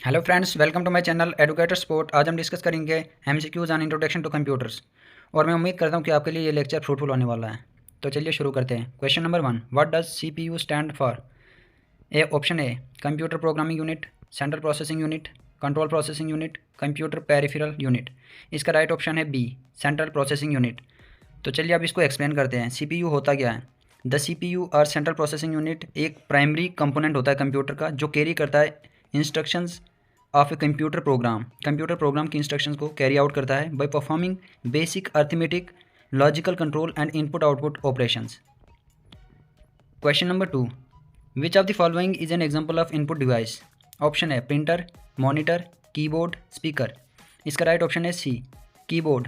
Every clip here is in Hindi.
Hello friends, welcome to my channel educator sport. आज हम डिस्कस करेंगे MCQs on introduction to computers और मैं उम्मीद करता हूं कि आपके लिए ये लेक्चर फ्रूटफुल होने वाला है। तो चलिए शुरू करते हैं। Question number 1, what does CPU stand for? Option a computer programming unit, central processing unit, control processing unit, computer peripheral unit. इसका राइट ऑप्शन है बी, सेंट्रल प्रोसेसिंग यूनिट। तो चलिए अब इसको एक्सप्लेन करते हैं। सीपीयू होता क्या है? द सीपीयू और सेंट्रल प्रोसेसिंग यूनिट एक प्राइमरी कंपोनेंट होता है कंप्यूटर का, जो कैरी करता है instructions of a computer program की इंस्ट्रक्शंस को कैरी आउट करता है by performing basic arithmetic logical control and input output operations. Question number 2, which of the following is an example of input device? Option है प्रिंटर, मॉनिटर, कीबोर्ड, स्पीकर। इसका राइट ऑप्शन है सी, keyboard.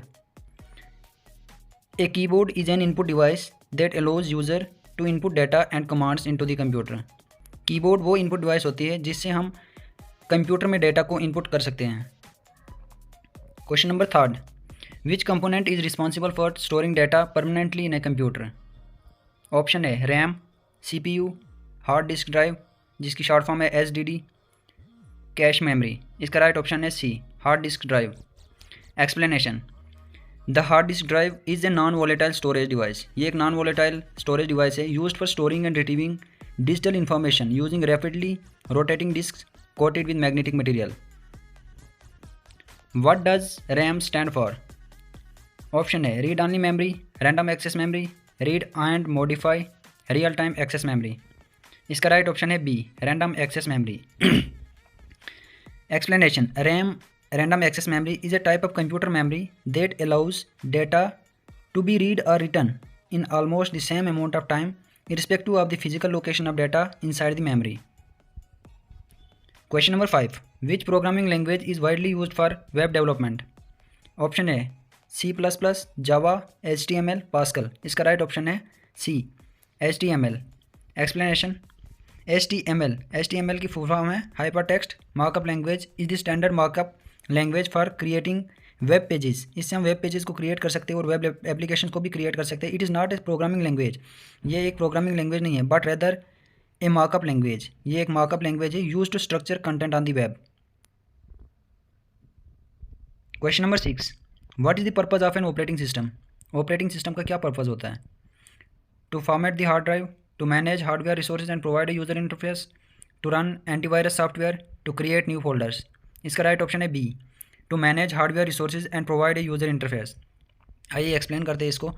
A keyboard is an input device that allows user to input data and commands into the computer. Keyboard वो इनपुट डिवाइस होती है जिससे हम कंप्यूटर में डेटा को इनपुट कर सकते हैं। Question number 3, which component is responsible for storing data permanently in a computer? Option है RAM, CPU, hard disk drive जिसकी शॉर्ट फॉर्म है एसडीडी, कैश मेमोरी। इसका राइट ऑप्शन है C, hard disk drive. Explanation, the hard disk drive is a non volatile storage device. ये एक नॉन वोलेटाइल स्टोरेज डिवाइस है used for storing and retrieving digital information using rapidly rotating disk coated with magnetic material. What does RAM stand for? Option A, read only memory, random access memory, read and modify, real time access memory. इसका राइट ऑप्शन है B, random access memory. Explanation, RAM random access memory is a type of computer memory that allows data to be read or written in almost the same amount of time irrespective of the physical location of data inside the memory. Question number 5, which programming language is widely used for web development? Option A, C++, Java, HTML, Pascal. इसका राइट ऑप्शन है C, HTML. Explanation, HTML की फुल फॉर्म है hypertext markup language, is the standard markup language for creating web pages. इससे हम वेब पेजेस को क्रिएट कर सकते हैं और वेब एप्लीकेशन को भी क्रिएट कर सकते हैं। It is not a programming language, ये एक प्रोग्रामिंग लैंग्वेज नहीं है, but rather a markup language. ये एक मार्कअप लैंग्वेज है use to structure content on the web. Question number 6, what is the purpose of an operating system? Operating system का क्या पर्पज होता है? To format the hard drive, to manage hardware resources and provide a user interface, to run antivirus software, to create new folders. इसका राइट ऑप्शन है B, to manage hardware resources and provide a user interface. आइए एक्सप्लेन करते हैं इसको।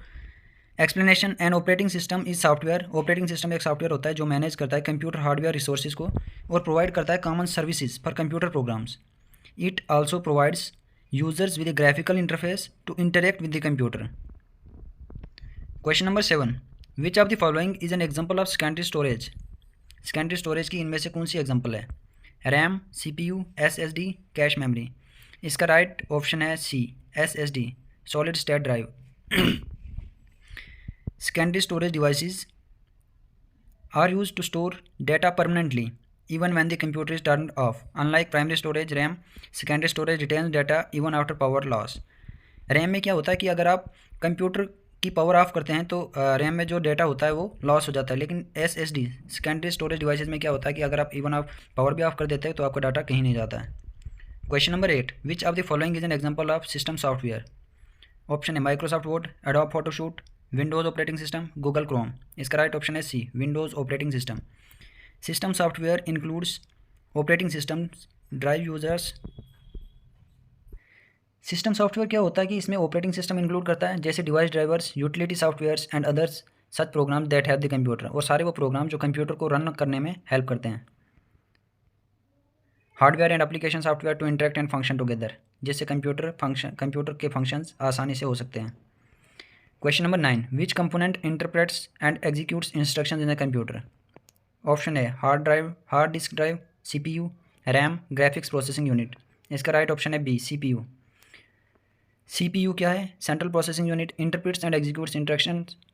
Explanation, an operating system is software. Operating system एक सॉफ्टवेयर होता है जो मैनेज करता है कंप्यूटर हार्डवेयर रिसोर्सेज को और प्रोवाइड करता है common services for computer programs. It also provides users with a graphical interface to interact with the computer. Question number 7, which of the following is an example of secondary storage? Secondary storage की इनमें से कौन सी एग्जाम्पल है? RAM, CPU, SSD, cache memory. इसका राइट ऑप्शन है C, SSD, solid state drive. Secondary storage devices are used to store data permanently even when the computer is turned off. Unlike primary storage RAM, secondary storage retains data even after power loss. RAM में क्या होता है कि अगर आप कंप्यूटर की पावर ऑफ करते हैं तो रैम में जो डेटा होता है वो लॉस हो जाता है, लेकिन SSD सेकेंडरी स्टोरेज डिवाइसेज में क्या होता है कि अगर आप इवन आप पावर भी ऑफ कर देते हैं तो आपका डाटा कहीं नहीं जाता है। Question number 8, which of the following is an example of system software? Option है Microsoft Word, Adobe Photoshop, Windows operating system, Google Chrome. इसका राइट ऑप्शन है C, Windows operating system. System software includes operating system drive users. System software क्या होता है कि इसमें ऑपरेटिंग सिस्टम इंक्लूड करता है जैसे device drivers, utility softwares and others such program that have the computer. और सारे वो प्रोग्राम जो कंप्यूटर को रन करने में हेल्प करते हैं। Hardware and application software to interact and function together, जिससे कंप्यूटर के फंक्शंस आसानी से हो सकते हैं। Question number 9, which component interprets and executes instructions in the computer? Option है hard drive, hard disk drive, CPU, RAM, graphics processing unit. इसका राइट ऑप्शन है बी, सीपीयू। सीपीयू क्या है? Central processing unit interprets and executes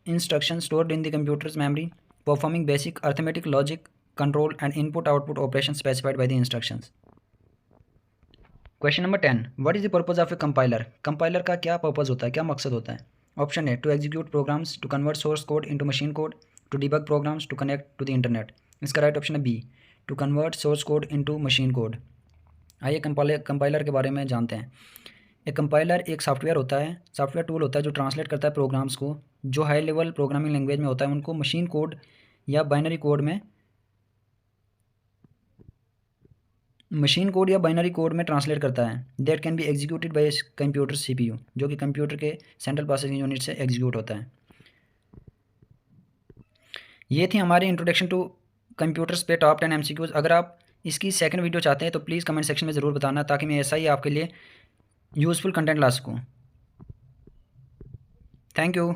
instruction stored in the computer's memory performing basic arithmetic logic control and input output operation specified by the instructions. Question number 10, what is the purpose of A compiler? Compiler का क्या पर्पज होता है, क्या मकसद होता है? ऑप्शन है to execute programs, to convert source code into machine code, to debug programs, to connect to the internet. इसका राइट ऑप्शन है B, to convert source code into machine code. आइए कंपाइलर के बारे में जानते हैं। एक कंपाइलर एक सॉफ्टवेयर होता है, सॉफ्टवेयर टूल होता है जो ट्रांसलेट करता है प्रोग्राम्स को जो हाई लेवल प्रोग्रामिंग लैंग्वेज में होता है उनको मशीन कोड या बाइनरी कोड में ट्रांसलेट करता है। That can be executed by computer CPU, जो कि कंप्यूटर के सेंट्रल प्रोसेसिंग यूनिट से एग्जीक्यूट होता है। ये थी हमारी इंट्रोडक्शन टू कंप्यूटर्स पे टॉप 10 एमसीक्यूज। अगर आप इसकी सेकंड वीडियो चाहते हैं तो प्लीज़ कमेंट सेक्शन में ज़रूर बताना, ताकि मैं ऐसा ही आपके लिए यूज़फुल कंटेंट ला सकूँ। Thank you.